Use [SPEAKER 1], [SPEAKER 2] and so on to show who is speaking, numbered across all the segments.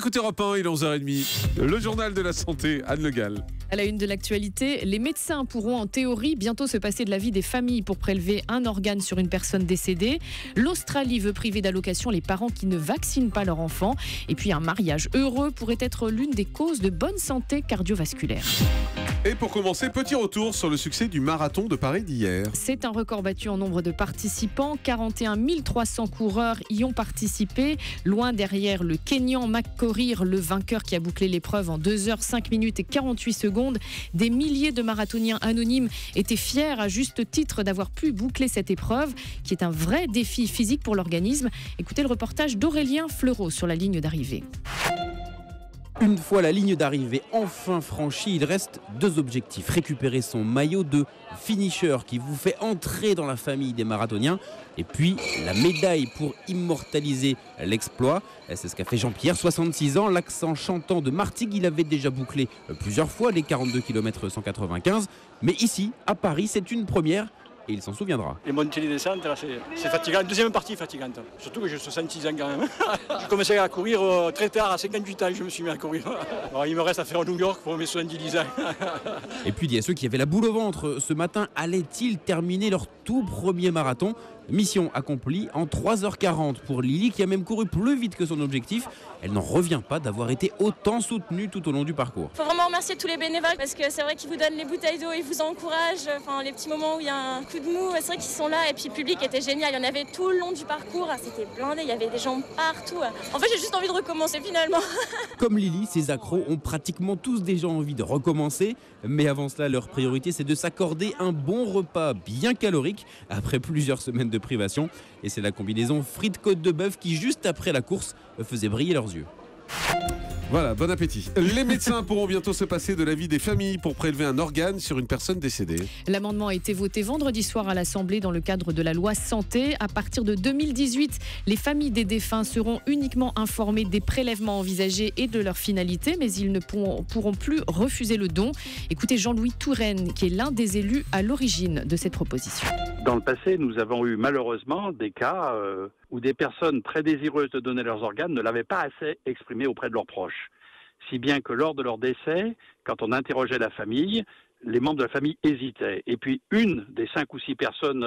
[SPEAKER 1] écoutez Europe 1, il est 11h30. Le journal de la santé, Anne Le Gall.
[SPEAKER 2] À la une de l'actualité, les médecins pourront en théorie bientôt se passer de la vie des familles pour prélever un organe sur une personne décédée. L'Australie veut priver d'allocation les parents qui ne vaccinent pas leur enfant. Et puis un mariage heureux pourrait être l'une des causes de bonne santé cardiovasculaire.
[SPEAKER 1] Et pour commencer, petit retour sur le succès du marathon de Paris d'hier.
[SPEAKER 2] C'est un record battu en nombre de participants. 41 300 coureurs y ont participé. Loin derrière le Kenyan McCorir, le vainqueur qui a bouclé l'épreuve en 2 h 5 minutes et 48 secondes. Des milliers de marathoniens anonymes étaient fiers à juste titre d'avoir pu boucler cette épreuve, qui est un vrai défi physique pour l'organisme. Écoutez le reportage d'Aurélien Fleureau sur la ligne d'arrivée.
[SPEAKER 3] Une fois la ligne d'arrivée enfin franchie, il reste 2 objectifs. Récupérer son maillot de finisher qui vous fait entrer dans la famille des marathoniens. Et puis la médaille pour immortaliser l'exploit. C'est ce qu'a fait Jean-Pierre, 66 ans, l'accent chantant de Martigues. Il avait déjà bouclé plusieurs fois les 42 km 195. Mais ici, à Paris, c'est une première. Et il s'en souviendra.
[SPEAKER 4] Les montées et les descentes, là, c'est fatigant. Deuxième partie fatigante. Surtout que j'ai 66 ans quand même. J'ai commencé à courir très tard, à 58 ans, je me suis mis à courir. Alors, il me reste à faire New York pour mes 70 ans.
[SPEAKER 3] Et puis il y a ceux qui avaient la boule au ventre. Ce matin, allaient-ils terminer leur tout premier marathon ? Mission accomplie en 3 h 40 pour Lily, qui a même couru plus vite que son objectif. Elle n'en revient pas d'avoir été autant soutenue tout au long du parcours.
[SPEAKER 5] Il faut vraiment remercier tous les bénévoles parce que c'est vrai qu'ils vous donnent les bouteilles d'eau, ils vous encouragent. Enfin, les petits moments où il y a un coup de mou, c'est vrai qu'ils sont là. Et puis le public était génial. Il y en avait tout le long du parcours. C'était blindé, il y avait des gens partout. En fait, j'ai juste envie de recommencer finalement.
[SPEAKER 3] Comme Lily, ces accros ont pratiquement tous déjà envie de recommencer. Mais avant cela, leur priorité, c'est de s'accorder un bon repas bien calorique après plusieurs semaines de privation. Et c'est la combinaison frites côte de bœuf qui, juste après la course, faisait briller leurs yeux.
[SPEAKER 1] Voilà, bon appétit. Les médecins pourront bientôt se passer de la vie des familles pour prélever un organe sur une personne décédée.
[SPEAKER 2] L'amendement a été voté vendredi soir à l'Assemblée dans le cadre de la loi santé. À partir de 2018, les familles des défunts seront uniquement informées des prélèvements envisagés et de leur finalité, mais ils ne pourront plus refuser le don. Écoutez Jean-Louis Touraine, qui est l'un des élus à l'origine de cette proposition.
[SPEAKER 6] Dans le passé, nous avons eu malheureusement des cas où des personnes très désireuses de donner leurs organes ne l'avaient pas assez exprimé auprès de leurs proches. Si bien que lors de leur décès, quand on interrogeait la famille, les membres de la famille hésitaient. Et puis une des 5 ou 6 personnes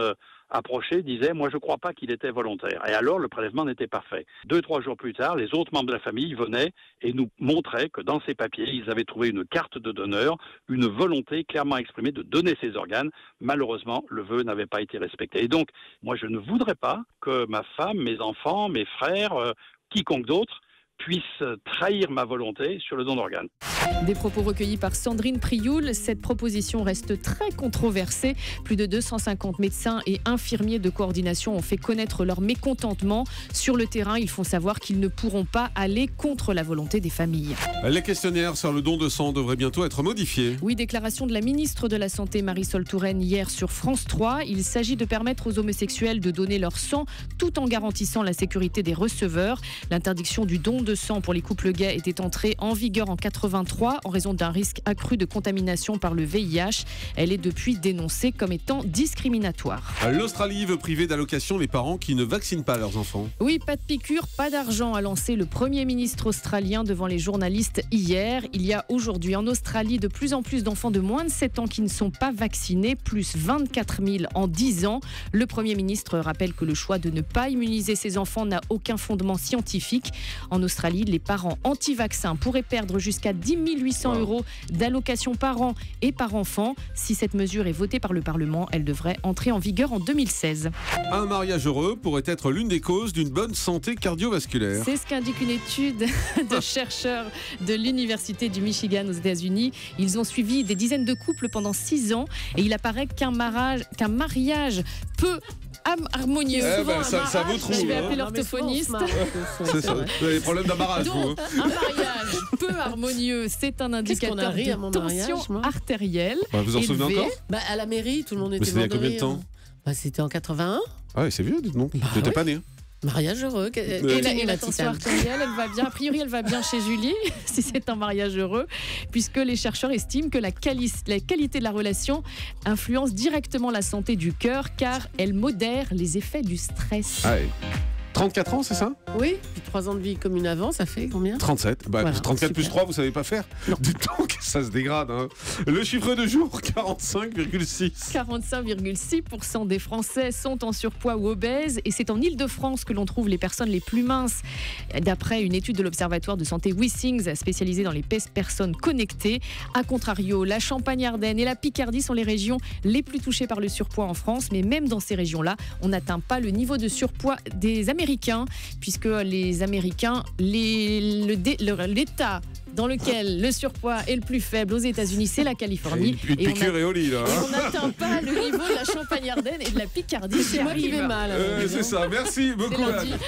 [SPEAKER 6] approchées disait « moi je ne crois pas qu'il était volontaire ». Et alors le prélèvement n'était pas fait. 2-3 jours plus tard, les autres membres de la famille venaient et nous montraient que dans ces papiers, ils avaient trouvé une carte de donneur, une volonté clairement exprimée de donner ses organes. Malheureusement, le vœu n'avait pas été respecté. Et donc, moi je ne voudrais pas que ma femme, mes enfants, mes frères, quiconque d'autre, puisse trahir ma volonté sur le don d'organes.
[SPEAKER 2] Des propos recueillis par Sandrine Prioul. Cette proposition reste très controversée. Plus de 250 médecins et infirmiers de coordination ont fait connaître leur mécontentement. Sur le terrain, ils font savoir qu'ils ne pourront pas aller contre la volonté des familles.
[SPEAKER 1] Les questionnaires sur le don de sang devraient bientôt être modifiés.
[SPEAKER 2] Oui, déclaration de la ministre de la Santé Marisol Touraine hier sur France 3. Il s'agit de permettre aux homosexuels de donner leur sang tout en garantissant la sécurité des receveurs. L'interdiction du don de sang pour les couples gays était entrée en vigueur en 83 en raison d'un risque accru de contamination par le VIH. Elle est depuis dénoncée comme étant discriminatoire.
[SPEAKER 1] L'Australie veut priver d'allocation les parents qui ne vaccinent pas leurs enfants.
[SPEAKER 2] Oui, pas de piqûre, pas d'argent, a lancé le Premier ministre australien devant les journalistes hier. Il y a aujourd'hui en Australie de plus en plus d'enfants de moins de 7 ans qui ne sont pas vaccinés, plus 24 000 en 10 ans. Le Premier ministre rappelle que le choix de ne pas immuniser ses enfants n'a aucun fondement scientifique. En Australie, les parents anti-vaccins pourraient perdre jusqu'à 10 800 € d'allocation par an et par enfant. Si cette mesure est votée par le Parlement, elle devrait entrer en vigueur en 2016.
[SPEAKER 1] Un mariage heureux pourrait être l'une des causes d'une bonne santé cardiovasculaire.
[SPEAKER 2] C'est ce qu'indique une étude de chercheurs de l'Université du Michigan aux États-Unis. Ils ont suivi des dizaines de couples pendant 6 ans et il apparaît qu'un mariage peu harmonieux.
[SPEAKER 1] Ça vous trouve.
[SPEAKER 2] Je vais appeler l'orthophoniste.
[SPEAKER 1] C'est ça. Vous avez des problèmes d'amarrage.
[SPEAKER 2] Donc, un mariage peu harmonieux, c'est un indicateur de tension artérielle.
[SPEAKER 1] Vous en souvenez encore ?
[SPEAKER 7] À la mairie, tout le monde était mort de rire.
[SPEAKER 1] C'était il y a combien de temps ?
[SPEAKER 7] C'était en 81.
[SPEAKER 1] Ah ouais, c'est vieux, dites donc. T'étais pas né.
[SPEAKER 7] Mariage heureux.
[SPEAKER 2] Et la tension artérielle, elle va bien. A priori, elle va bien chez Julie, si c'est un mariage heureux, puisque les chercheurs estiment que la qualité de la relation influence directement la santé du cœur, car elle modère les effets du stress.
[SPEAKER 1] Ah ouais. 34 ans, c'est ça?
[SPEAKER 7] Oui, puis 3 ans de vie commune avant, ça fait combien?
[SPEAKER 1] 37. Bah,
[SPEAKER 7] Voilà,
[SPEAKER 1] 34 plus
[SPEAKER 7] super.
[SPEAKER 1] 3, vous savez pas faire?
[SPEAKER 7] Non.
[SPEAKER 1] Dites donc, ça se dégrade. Hein. Le chiffre de jour, 45,6.
[SPEAKER 2] 45,6% des Français sont en surpoids ou obèses et c'est en Île-de-France que l'on trouve les personnes les plus minces. D'après une étude de l'Observatoire de santé Wissings spécialisé dans les personnes connectées. A contrario, la Champagne-Ardenne et la Picardie sont les régions les plus touchées par le surpoids en France. Mais même dans ces régions-là, on n'atteint pas le niveau de surpoids des Américains puisque les Américains, l'État dans lequel le surpoids est le plus faible aux États-Unis, c'est la Californie.
[SPEAKER 1] Une piqûre et au lit, là.
[SPEAKER 2] Et
[SPEAKER 1] Hein.
[SPEAKER 2] on n'atteint pas le niveau de la Champagne-Ardenne et de la Picardie.
[SPEAKER 7] C'est moi qui vais mal.
[SPEAKER 1] C'est ça, merci beaucoup.
[SPEAKER 2] C'est lundi.
[SPEAKER 1] Anne.